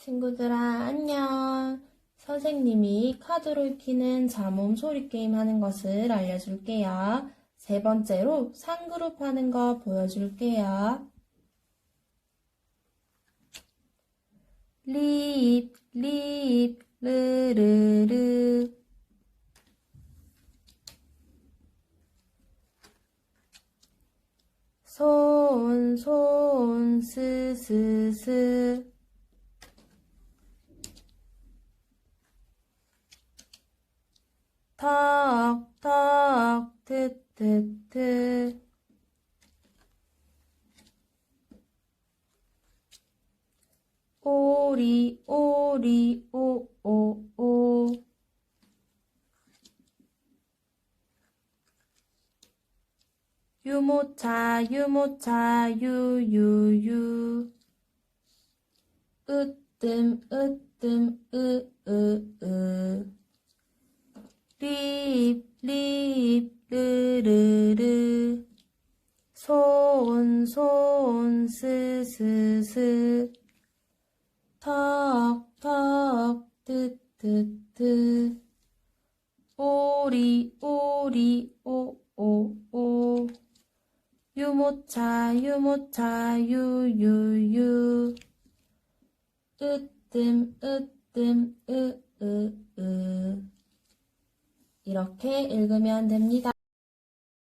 친구들아, 안녕. 선생님이 카드로 익히는 잠음 소리 게임 하는 것을 알려줄게요. 세 번째로 상그룹 하는 거 보여줄게요. 립, 립, 르르르. 손, 손, 스스스. 턱, 턱, 트트트. 오리, 오리, 오오오. 유모차, 유모차, 유유유. 으뜸, 으뜸, 으으으. 립, 립, 르르르. 손, 손, 스스스. 턱, 턱, 뜨뜨뜨. 오리, 오리, 오오오. 유모차, 유모차, 유유유. 으뜸, 으뜸, 으으으. 이렇게 읽으면 됩니다.